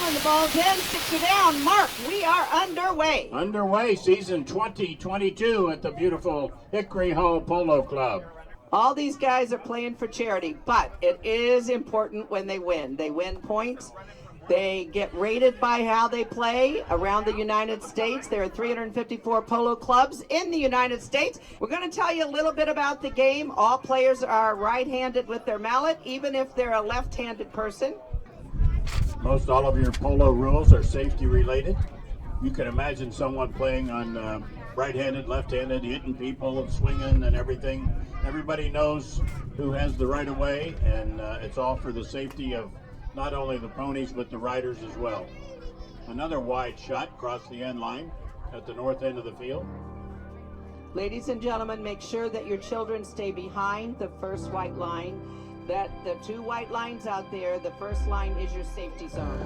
and the ball's in. 6 are down. Mark, we are underway. Underway, season 2022 at the beautiful Hickory Hall Polo Club. All these guys are playing for charity, but it is important when they win. They win points. They get rated by how they play around the United States. There are 354 polo clubs in the United States. We're going to tell you a little bit about the game. All players are right-handed with their mallet, even if they're a left-handed person. Most all of your polo rules are safety related. You can imagine someone playing on right-handed, left-handed, hitting people and swinging and everything. Everybody knows who has the right of way, and it's all for the safety of not only the ponies but the riders as well. Another wide shot across the end line at the north end of the field. Ladies and gentlemen, make sure that your children stay behind the first white line. That the two white lines out there, the first line is your safety zone.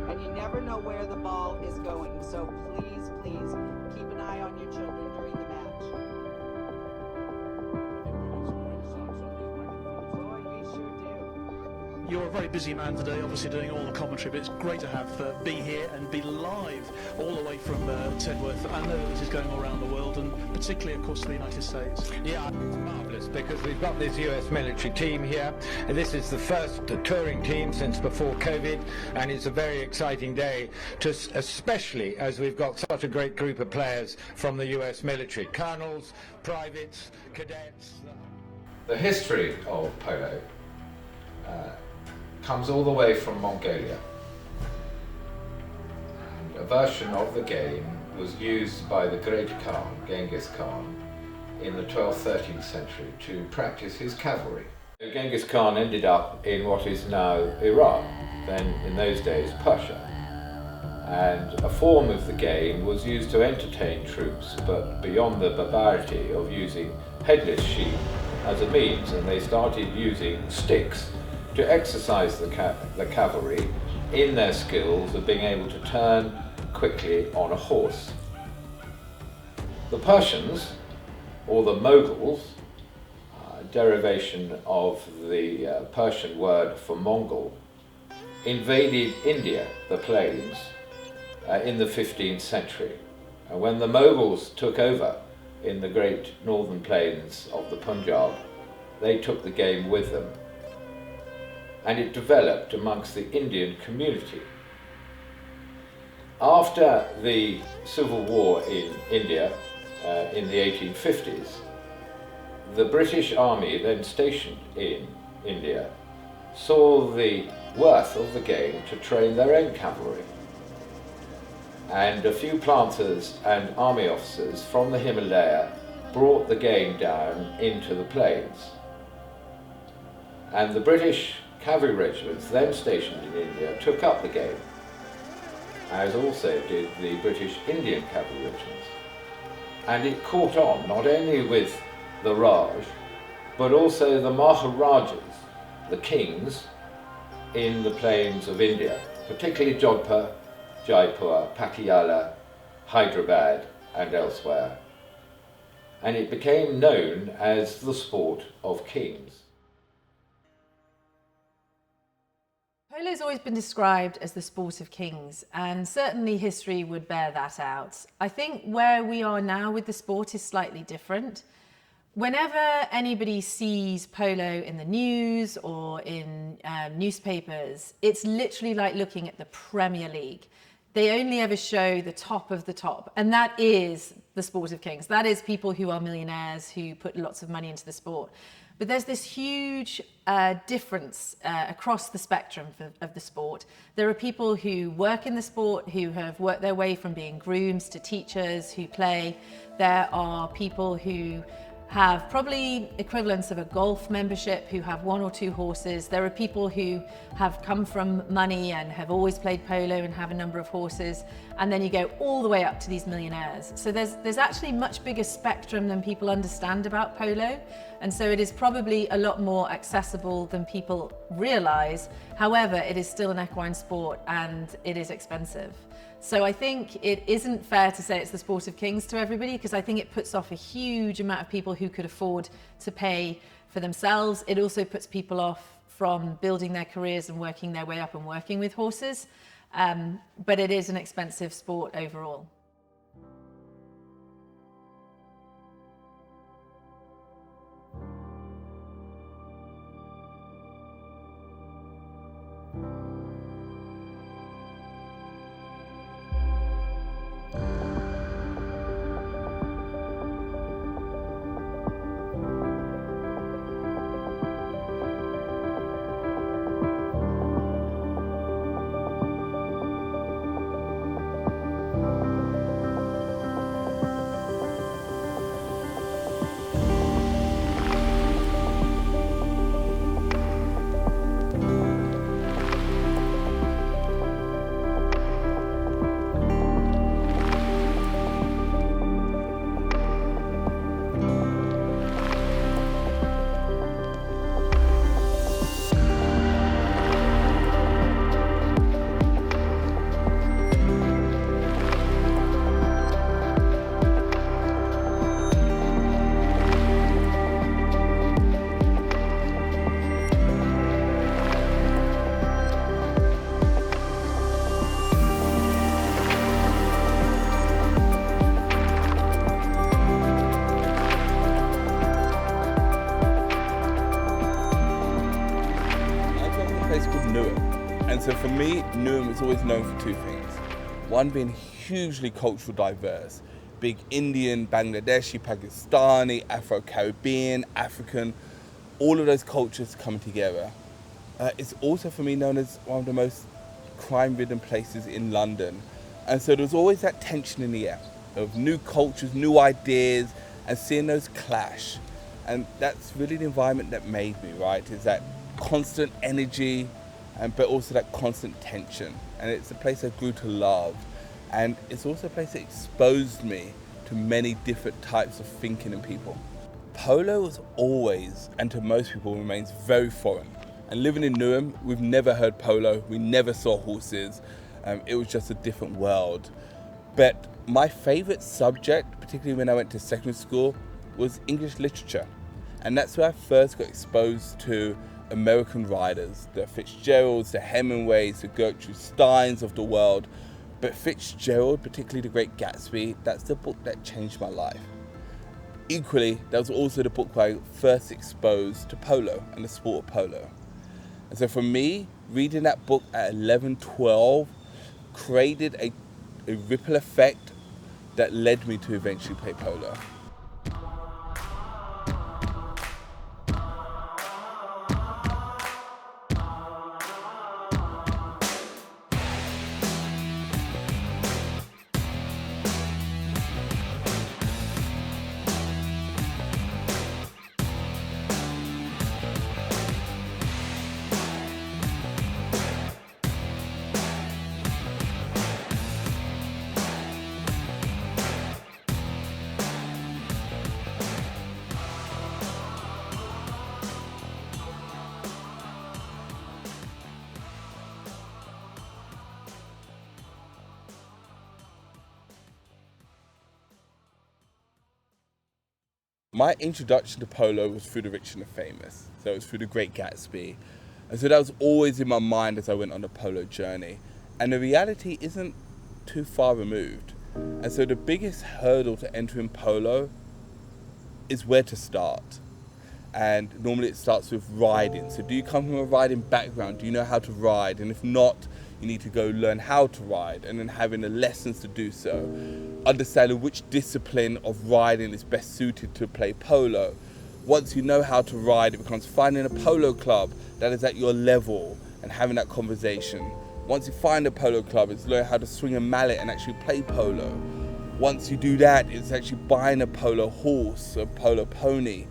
And you never know where the ball is going. So please, please keep an eye on your children during the match. Boy, we sure do. You're a very busy man today, obviously doing all the commentary, but it's great to have be here and be live all the way from Tedworth. I know that this is going all around the world, and particularly, of course, to the United States. Yeah, it's marvellous because we've got this US military team here. And this is the first touring team since before COVID, and it's a very exciting day, especially as we've got such a great group of players from the US military. Colonels, privates, cadets. The history of polo comes all the way from Mongolia. And a version of the game was used by the great Khan, Genghis Khan, in the 12th, 13th century to practice his cavalry. Genghis Khan ended up in what is now Iraq, then in those days Persia. And a form of the game was used to entertain troops, but beyond the barbarity of using headless sheep as a means, and they started using sticks to exercise the cavalry in their skills of being able to turn quickly on a horse. The Persians, or the Moguls, derivation of the Persian word for Mongol, invaded India, the plains, in the 15th century. And when the Moguls took over in the great northern plains of the Punjab, they took the game with them. And it developed amongst the Indian community. After the civil war in India in the 1850s, the British Army then stationed in India saw the worth of the game to train their own cavalry. And a few planters and army officers from the Himalaya brought the game down into the plains. And the British cavalry regiments then stationed in India took up the game, as also did the British Indian cavalry regiments. And it caught on not only with the Raj, but also the Maharajas, the kings in the plains of India, particularly Jodhpur, Jaipur, Patiala, Hyderabad and elsewhere. And it became known as the sport of kings. Polo's always been described as the sport of kings, and certainly history would bear that out. I think where we are now with the sport is slightly different. Whenever anybody sees polo in the news or in newspapers, it's literally like looking at the Premier League. They only ever show the top of the top, and that is the sport of kings. That is people who are millionaires who put lots of money into the sport. But there's this huge difference across the spectrum of the sport. There are people who work in the sport, who have worked their way from being grooms to teachers, who play. There are people who have probably equivalents of a golf membership, who have 1 or 2 horses. There are people who have come from money and have always played polo and have a number of horses. And then you go all the way up to these millionaires. So there's actually much bigger spectrum than people understand about polo. And so it is probably a lot more accessible than people realize. However, it is still an equine sport and it is expensive. So I think it isn't fair to say it's the sport of kings to everybody, because I think it puts off a huge amount of people who could afford to pay for themselves. It also puts people off from building their careers and working their way up and working with horses. But it is an expensive sport overall. And so for me, Newham is always known for two things. One, being hugely culturally diverse. Big Indian, Bangladeshi, Pakistani, Afro-Caribbean, African, all of those cultures coming together. It's also for me known as one of the most crime-ridden places in London. And so there's always that tension in the air of new cultures, new ideas, and seeing those clash. And that's really the environment that made me, right? Is that constant energy, but also that constant tension. And it's a place I grew to love. And it's also a place that exposed me to many different types of thinking and people. Polo was always, and to most people, remains very foreign. And living in Newham, we've never heard polo, we never saw horses. It was just a different world. But my favorite subject, particularly when I went to secondary school, was English literature. And that's where I first got exposed to American writers, the Fitzgeralds, the Hemingways, the Gertrude Steins of the world. But Fitzgerald, particularly The Great Gatsby, that's the book that changed my life. Equally, that was also the book where I first exposed to polo and the sport of polo. And so for me, reading that book at 11, 12 created a ripple effect that led me to eventually play polo. My introduction to polo was through the rich and the famous. So it was through The Great Gatsby. And so that was always in my mind as I went on the polo journey. And the reality isn't too far removed. And so the biggest hurdle to entering polo is where to start. And normally it starts with riding. So do you come from a riding background? Do you know how to ride? And if not, you need to go learn how to ride, and then having the lessons to do so. Understanding which discipline of riding is best suited to play polo. Once you know how to ride, it becomes finding a polo club that is at your level and having that conversation. Once you find a polo club, it's learning how to swing a mallet and actually play polo. Once you do that, it's actually buying a polo horse, a polo pony.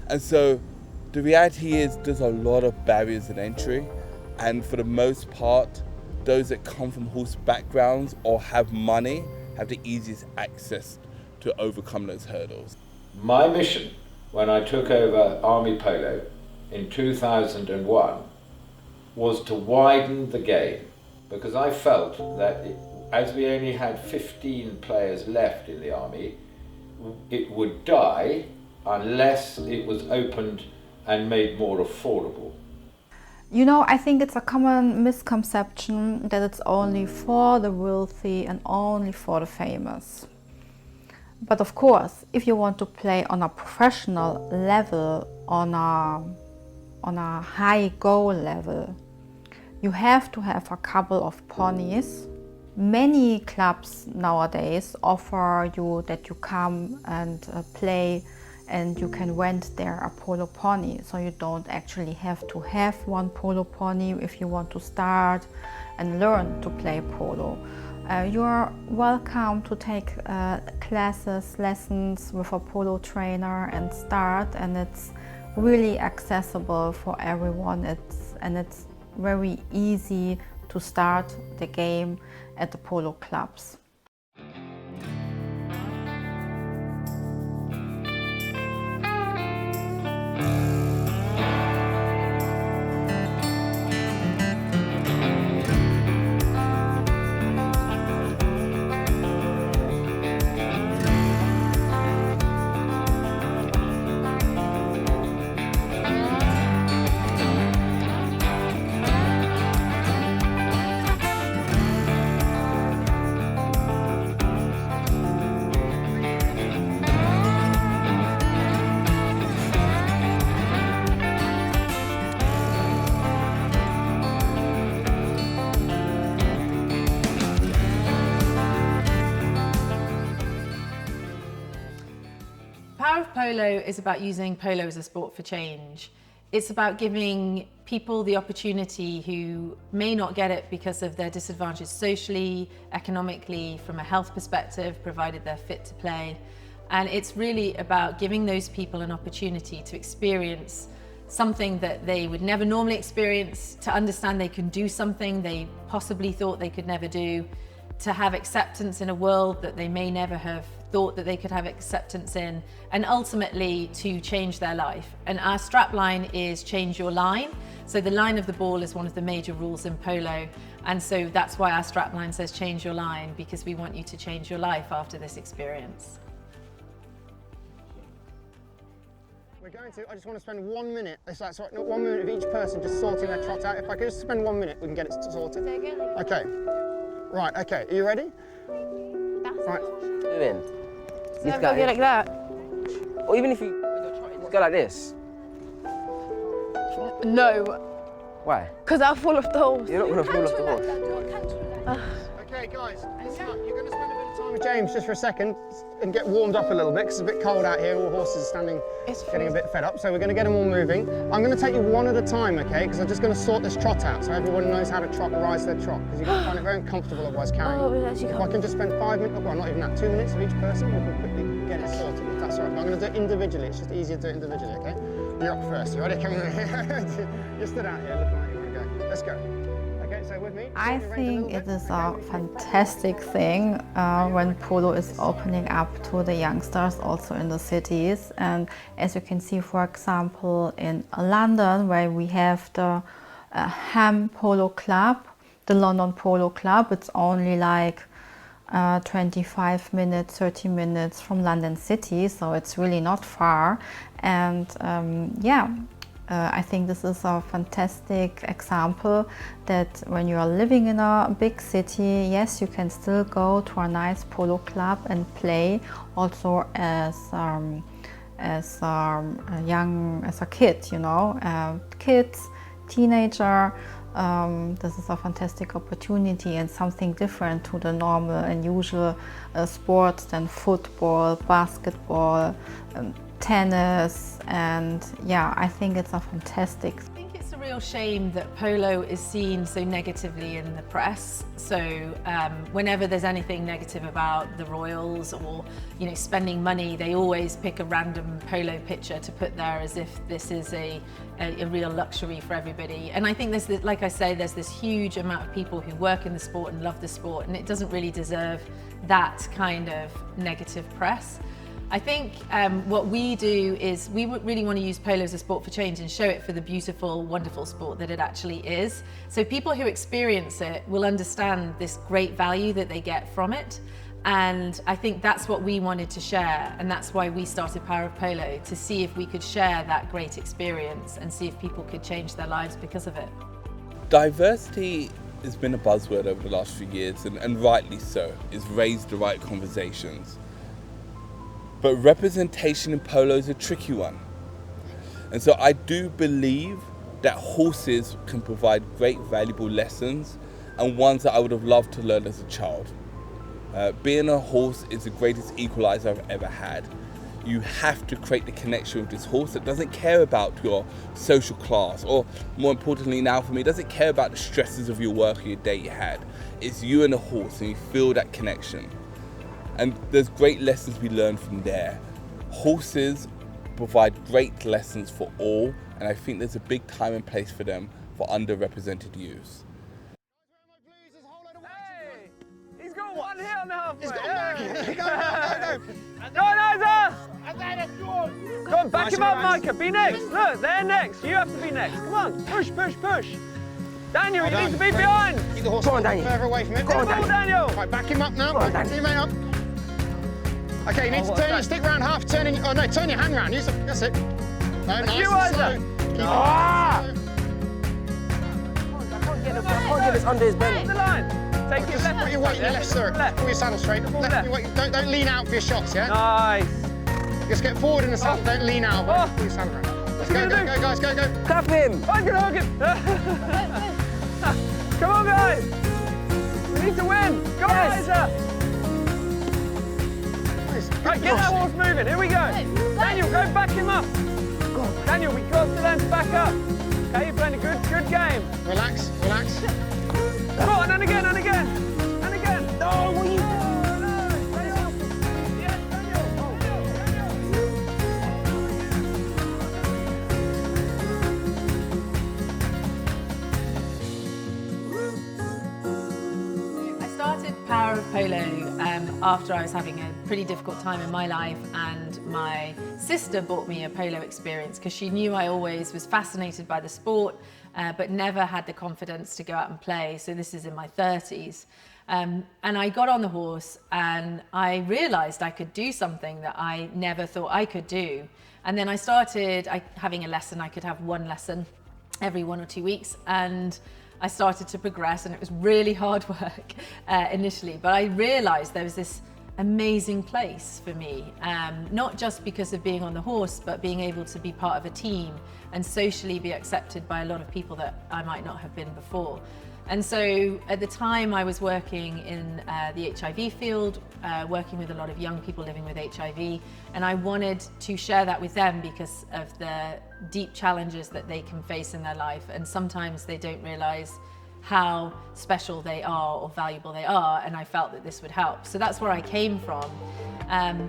And so the reality is there's a lot of barriers in entry, and for the most part, those that come from horse backgrounds or have money have the easiest access to overcome those hurdles. My mission when I took over Army Polo in 2001 was to widen the game, because I felt that as we only had 15 players left in the Army, it would die unless it was opened and made more affordable. You know, I think it's a common misconception that it's only for the wealthy and only for the famous. But of course, if you want to play on a professional level, on a high goal level, you have to have a couple of ponies. Many clubs nowadays offer you that you come and play and you can rent there a polo pony, so you don't actually have to have one polo pony if you want to start and learn to play polo. You're welcome to take classes, lessons with a polo trainer and start, and it's really accessible for everyone. It's very easy to start the game at the polo clubs. Power of Polo is about using polo as a sport for change. It's about giving people the opportunity who may not get it because of their disadvantage socially, economically, from a health perspective, provided they're fit to play. And it's really about giving those people an opportunity to experience something that they would never normally experience, to understand they can do something they possibly thought they could never do, to have acceptance in a world that they may never have thought that they could have acceptance in, and ultimately to change their life. And our strapline is change your line. So the line of the ball is one of the major rules in polo. And so that's why our strapline says change your line, because we want you to change your life after this experience. I just want to spend 1 minute, sorry, not 1 minute of each person just sorting their trot out. If I could just spend 1 minute, we can get it sorted. Okay. Right, okay, are you ready? Right. Doing. So you go like that. Or even if you go like this. No. Why? Because I'll fall off the horse. You're not going to fall off the horse. Okay, guys, listen up. You're going to spend a bit of time with James just for a second and get warmed up a little bit because it's a bit cold out here. All the horses are standing, getting a bit fed up. So we're going to get them all moving. I'm going to take you one at a time, okay? Because I'm just going to sort this trot out so everyone knows how to trot and rise their trot. Because you're going to find it very uncomfortable otherwise carrying. If I can just spend 5 minutes, well, not even that, 2 minutes of each person, we can quickly get it sorted. If that's all right. But I'm going to do it individually. It's just easier to do it individually, okay? You're up first. You ready? Come here. You stood out here looking like you want to go. Let's go. I think it is a fantastic thing when polo is opening up to the youngsters also in the cities. And as you can see, for example, in London, where we have the Ham Polo Club, the London Polo Club, it's only like 25 minutes, 30 minutes from London City, so it's really not far. And I think this is a fantastic example that when you are living in a big city, yes, you can still go to a nice polo club and play also as a kid, you know, kids, teenager. This is a fantastic opportunity and something different to the normal and usual sports than football, basketball, tennis, and yeah, I think it's a fantastic. I think it's a real shame that polo is seen so negatively in the press. So whenever there's anything negative about the Royals or, you know, spending money, they always pick a random polo picture to put there as if this is a real luxury for everybody. And I think there's this, like I say, there's this huge amount of people who work in the sport and love the sport, and it doesn't really deserve that kind of negative press. I think what we do is we really want to use polo as a sport for change and show it for the beautiful, wonderful sport that it actually is. So people who experience it will understand this great value that they get from it. And I think that's what we wanted to share, and that's why we started Power of Polo, to see if we could share that great experience and see if people could change their lives because of it. Diversity has been a buzzword over the last few years, and rightly so. It's raised the right conversations. But representation in polo is a tricky one. And so I do believe that horses can provide great valuable lessons, and ones that I would have loved to learn as a child. Being a horse is the greatest equalizer I've ever had. You have to create the connection with this horse that doesn't care about your social class, or more importantly now for me, doesn't care about the stresses of your work or your day you had. It's you and the horse, and you feel that connection. And there's great lessons we learn from there. Horses provide great lessons for all, and I think there's a big time and place for them for underrepresented youths. He's got one hit on the halfway. He's got Maggie. Go. Go on, back him up, Micah. Be next. Look, they're next. You have to be next. Come on, push. Daniel, you need to be behind. Keep the horse Go on, Daniel. further away from it. Go on, Daniel. Right, back him up now. Go on, Back your teammate up. Okay, you need to turn your stick round half, turn your hand round. That's it. No, nice you, and slow. Isaac. Keep it Ah! slow. I can't get this under his belly. The line. Take it Just left. put your weight in the left stirrup. Pull your saddle straight. Left. Your weight. Don't lean out for your shots, yeah? Nice. Just get forward in the saddle. Don't lean out. Pull your saddle around. Let's go, guys, go. Cuff him. I can hug him. Come on, guys. We need to win. Go, Isa. Right, get that horse moving. Here we go. Daniel, go back him up. Daniel, we got to learn to back up. Okay, you're playing a good game. Relax. Come on, and again. No, what are you doing? I started Power of Polo after I was having a pretty difficult time in my life, and my sister bought me a polo experience because she knew I always was fascinated by the sport, but never had the confidence to go out and play. So this is in my 30s. And I got on the horse and I realized I could do something that I never thought I could do. And then I started having a lesson. I could have one lesson every 1 or 2 weeks, and I started to progress, and it was really hard work initially, but I realized there was this amazing place for me, not just because of being on the horse, but being able to be part of a team and socially be accepted by a lot of people that I might not have been before. And so at the time I was working in the HIV field, working with a lot of young people living with HIV, and I wanted to share that with them because of the deep challenges that they can face in their life, and sometimes they don't realize how special they are or valuable they are, and I felt that this would help. So that's where I came from.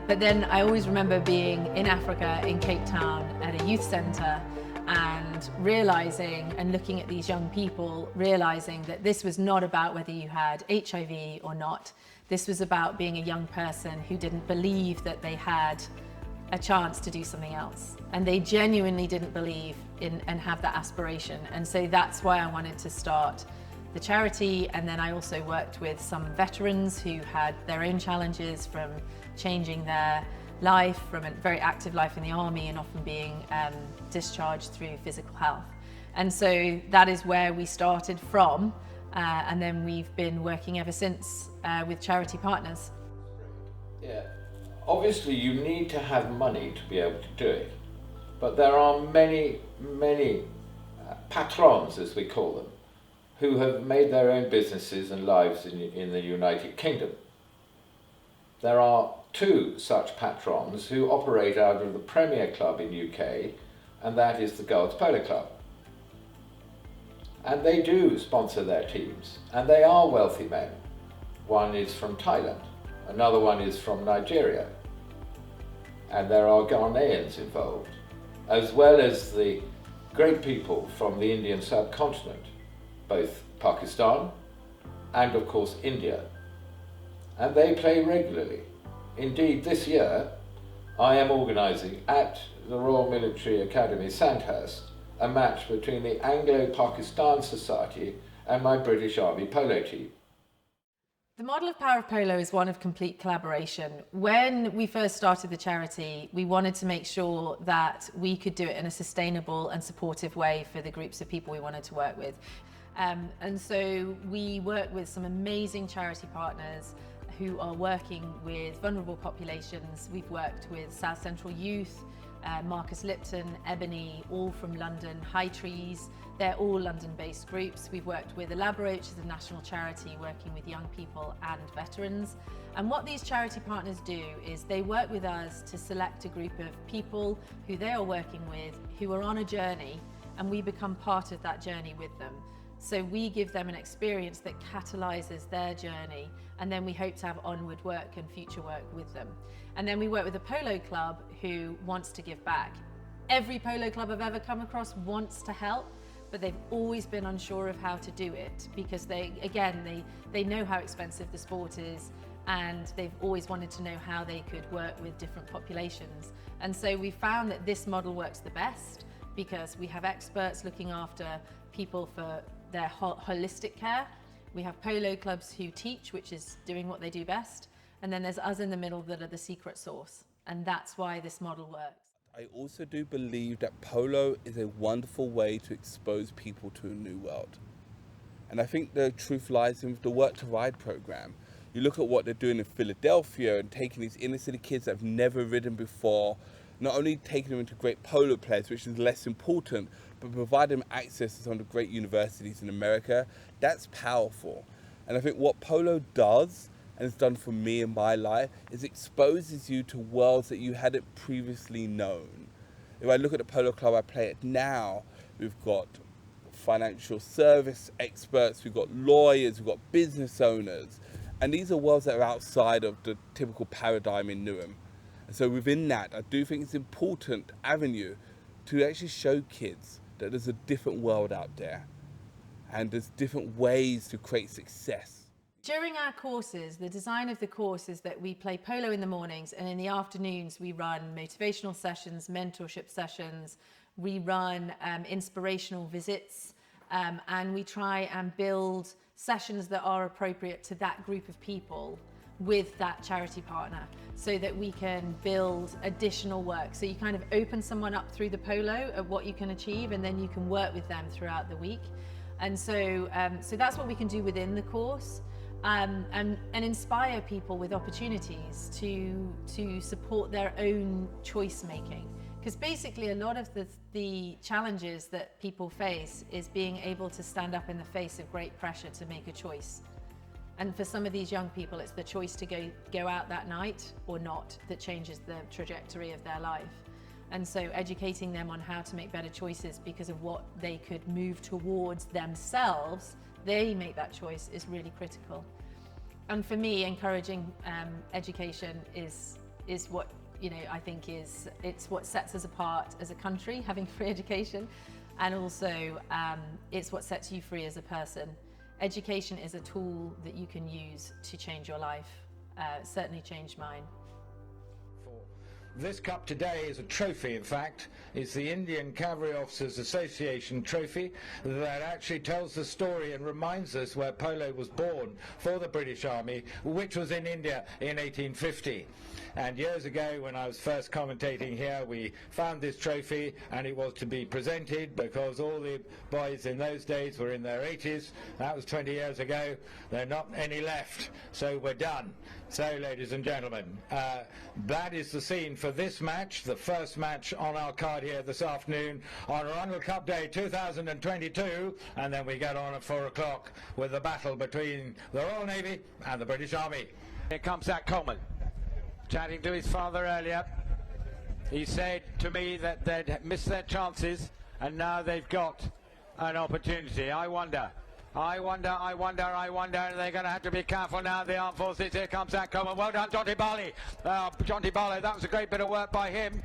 But then I always remember being in Africa, in Cape Town, at a youth centre, and realizing and looking at these young people, realizing that this was not about whether you had HIV or not. This was about being a young person who didn't believe that they had a chance to do something else. And they genuinely didn't believe in and have that aspiration. And so that's why I wanted to start the charity. And then I also worked with some veterans who had their own challenges, from changing their life from a very active life in the army and often being discharged through physical health. And so that is where we started from, and then we've been working ever since with charity partners. Yeah, obviously you need to have money to be able to do it, but there are many patrons, as we call them, who have made their own businesses and lives in the United Kingdom. There are 2 such patrons who operate out of the Premier Club in UK, and that is the Girls Polo Club. And they do sponsor their teams, and they are wealthy men. One is from Thailand, another one is from Nigeria, and there are Ghanaians involved, as well as the great people from the Indian subcontinent, both Pakistan and of course India. And they play regularly. Indeed, this year I am organising at the Royal Military Academy Sandhurst a match between the Anglo-Pakistan Society and my British Army polo team. The model of Power of Polo is one of complete collaboration. When we first started the charity, we wanted to make sure that we could do it in a sustainable and supportive way for the groups of people we wanted to work with. And so we work with some amazing charity partners who are working with vulnerable populations. We've worked with South Central Youth, Marcus Lipton, Ebony, all from London, High Trees. They're all London-based groups. We've worked with Elaborate, which is a national charity working with young people and veterans. And what these charity partners do is they work with us to select a group of people who they are working with, who are on a journey, and we become part of that journey with them. So we give them an experience that catalyses their journey, and then we hope to have onward work and future work with them. And then we work with a polo club who wants to give back. Every polo club I've ever come across wants to help, but they've always been unsure of how to do it because they know how expensive the sport is, and they've always wanted to know how they could work with different populations. And so we found that this model works the best because we have experts looking after people for their holistic care. We have polo clubs who teach, which is doing what they do best. And then there's us in the middle that are the secret sauce. And that's why this model works. I also do believe that polo is a wonderful way to expose people to a new world. And I think the truth lies in the Work to Ride program. You look at what they're doing in Philadelphia and taking these inner city kids that have never ridden before, not only taking them into great polo players, which is less important, but provide them access to some of the great universities in America. That's powerful. And I think what polo does, and it's done for me in my life, is exposes you to worlds that you hadn't previously known. If I look at the polo club I play at now, we've got financial service experts, we've got lawyers, we've got business owners, and these are worlds that are outside of the typical paradigm in Newham. And so within that, I do think it's an important avenue to actually show kids that there's a different world out there and there's different ways to create success. During our courses, the design of the course is that we play polo in the mornings, and in the afternoons we run motivational sessions, mentorship sessions, we run inspirational visits, and we try and build sessions that are appropriate to that group of people with that charity partner so that we can build additional work. So you kind of open someone up through the polo of what you can achieve, and then you can work with them throughout the week. And so that's what we can do within the course, and inspire people with opportunities to support their own choice making. Because basically a lot of the challenges that people face is being able to stand up in the face of great pressure to make a choice. And for some of these young people, it's the choice to go out that night or not that changes the trajectory of their life. And so educating them on how to make better choices because of what they could move towards themselves, they make that choice, is really critical. And for me, encouraging education is what, I think it's what sets us apart as a country, having free education, and also it's what sets you free as a person. Education is a tool that you can use to change your life. It certainly changed mine. This cup today is a trophy, in fact. It's the Indian Cavalry Officers Association trophy that actually tells the story and reminds us where polo was born for the British Army, which was in India in 1850. And years ago, when I was first commentating here, we found this trophy, and it was to be presented because all the boys in those days were in their 80s. That was 20 years ago. There are not any left, so we're done. So, ladies and gentlemen, that is the scene for this match, the first match on our card here this afternoon on Arundel Cup Day 2022, and then we get on at 4 o'clock with the battle between the Royal Navy and the British Army. Here comes Zach Coleman. Chatting to his father earlier, he said to me that they'd missed their chances and now they've got an opportunity. I wonder, they're going to have to be careful now, the armed forces. Here comes Zach Coleman. Well done, Jonty Barley. Jonty Barley, that was a great bit of work by him,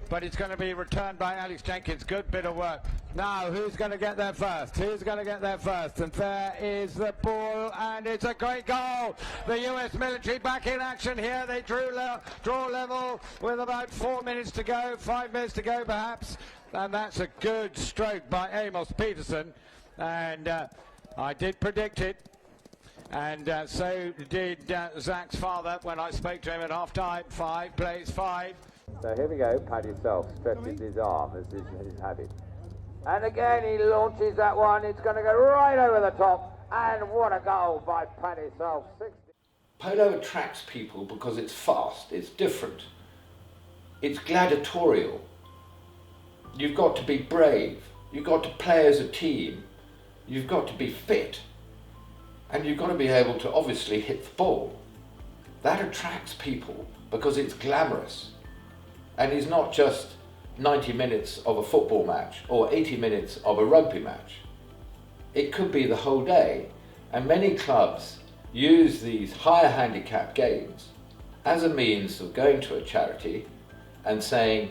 but it's going to be returned by Alex Jenkins. Good bit of work. Now, who's going to get there first? Who's going to get there first? And there is the ball, and it's a great goal. The US military back in action here. They draw level with about 4 minutes to go, 5 minutes to go perhaps. And that's a good stroke by Amos Peterson. And I did predict it. And so did Zach's father when I spoke to him at half-time. 5, plays 5. So here we go, Paddy Self stretches his arm as is his habit. And again he launches that one, it's going to go right over the top, and what a goal by Paddy Self. Polo attracts people because it's fast, it's different, it's gladiatorial. You've got to be brave, you've got to play as a team, you've got to be fit, and you've got to be able to obviously hit the ball. That attracts people because it's glamorous. And it's not just 90 minutes of a football match or 80 minutes of a rugby match. It could be the whole day. And many clubs use these higher handicap games as a means of going to a charity and saying,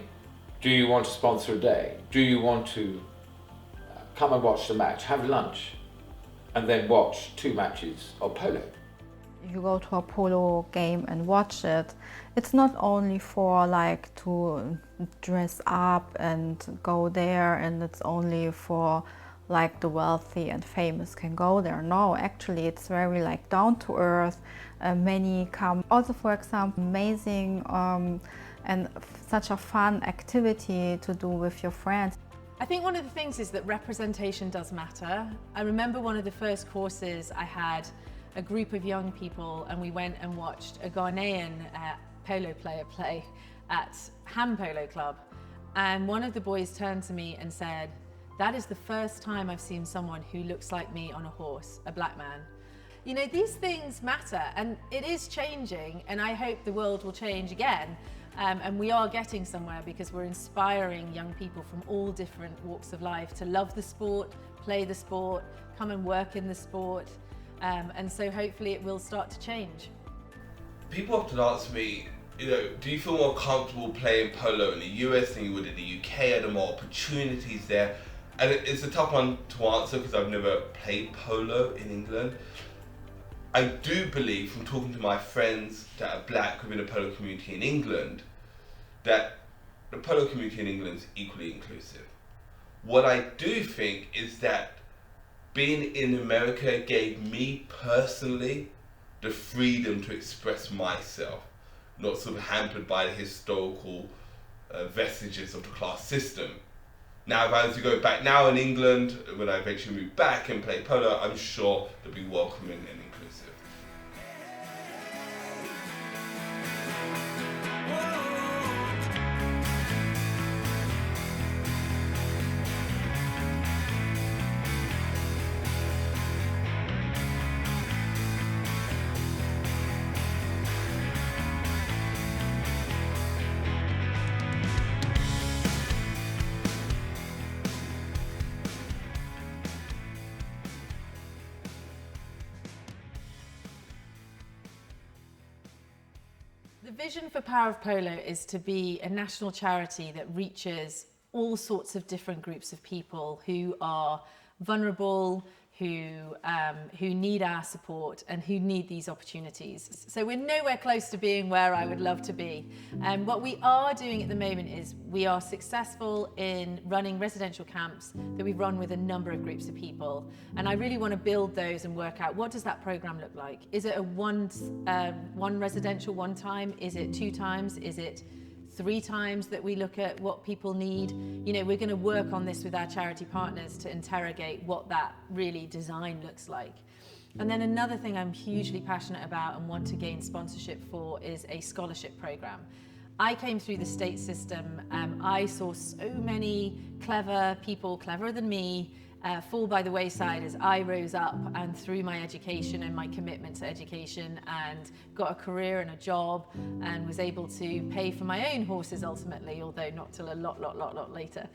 do you want to sponsor a day? Do you want to come and watch the match, have lunch, and then watch 2 matches of polo? You go to a polo game and watch it, it's not only for like to dress up and go there, and it's only for like the wealthy and famous can go there. No, actually it's very like down to earth. Many come also, for example, amazing and such a fun activity to do with your friends. I think one of the things is that representation does matter. I remember one of the first courses I had a group of young people, and we went and watched a Ghanaian polo player play at Ham Polo Club. And one of the boys turned to me and said, that is the first time I've seen someone who looks like me on a horse, a black man. You know, these things matter, and it is changing, and I hope the world will change again. And we are getting somewhere because we're inspiring young people from all different walks of life to love the sport, play the sport, come and work in the sport. And so hopefully it will start to change. People often ask me, you know, do you feel more comfortable playing polo in the US than you would in the UK? Are there more opportunities there? And it's a tough one to answer because I've never played polo in England. I do believe, from talking to my friends that are black within the polo community in England, that the polo community in England is equally inclusive. What I do think is that being in America gave me personally the freedom to express myself, not sort of hampered by the historical vestiges of the class system. Now, if I was to go back now in England, when I eventually move back and play polo, I'm sure they'll be welcoming and inclusive. The vision for Power of Polo is to be a national charity that reaches all sorts of different groups of people who are vulnerable, who need our support and who need these opportunities. So we're nowhere close to being where I would love to be. What we are doing at the moment is we are successful in running residential camps that we've run with a number of groups of people. And I really want to build those and work out, what does that program look like? Is it a one residential one time? Is it 2 times? Is it 3 times that we look at what people need? You know, we're going to work on this with our charity partners to interrogate what that really design looks like. And then another thing I'm hugely passionate about and want to gain sponsorship for is a scholarship program. I came through the state system. I saw so many clever people, cleverer than me, fall by the wayside as I rose up and through my education and my commitment to education, and got a career and a job, and was able to pay for my own horses ultimately, although not till a lot later.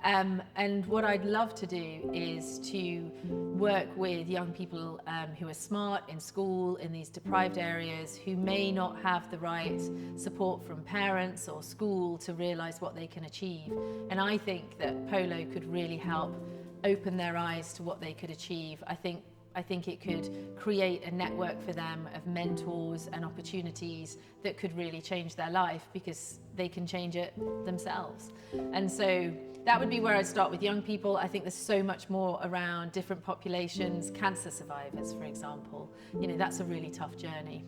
And what I'd love to do is to work with young people who are smart in school, in these deprived areas, who may not have the right support from parents or school to realise what they can achieve. And I think that polo could really help open their eyes to what they could achieve. I think I think it could create a network for them of mentors and opportunities that could really change their life because they can change it themselves. And so that would be where I'd start with young people. I think there's so much more around different populations, cancer survivors, for example. You know, that's a really tough journey.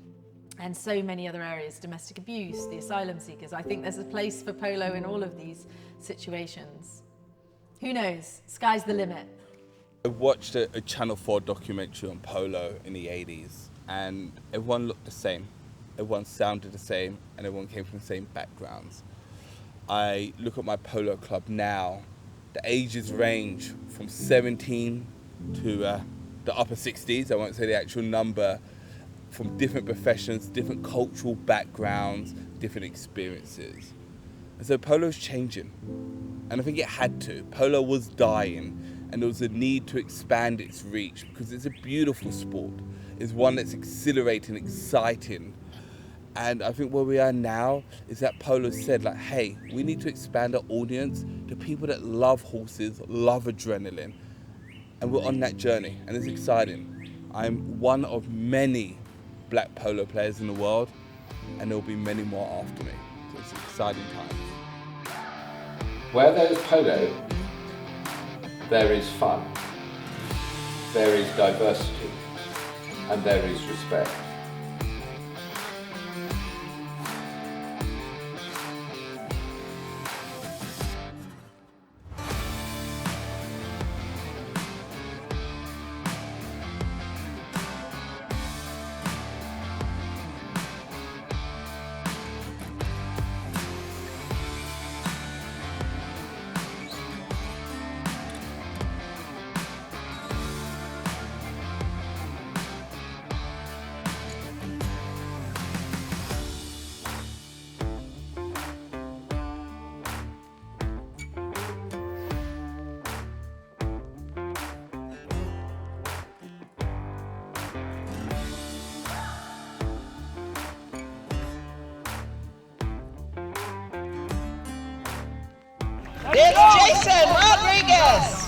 And so many other areas, domestic abuse, the asylum seekers. I think there's a place for polo in all of these situations. Who knows? Sky's the limit. I watched a Channel 4 documentary on polo in the 80s, and everyone looked the same, everyone sounded the same, and everyone came from the same backgrounds. I look at my polo club now, the ages range from 17 to the upper 60s, I won't say the actual number, from different professions, different cultural backgrounds, different experiences. And so polo's changing, and I think it had to. Polo was dying, and there was a need to expand its reach because it's a beautiful sport. It's one that's exhilarating, exciting. And I think where we are now is that polo said, like, hey, we need to expand our audience to people that love horses, love adrenaline. And we're on that journey, and it's exciting. I'm one of many black polo players in the world, and there'll be many more after me. So it's exciting times. Where there is polo, there is fun, there is diversity, and there is respect. It's Jason Rodriguez.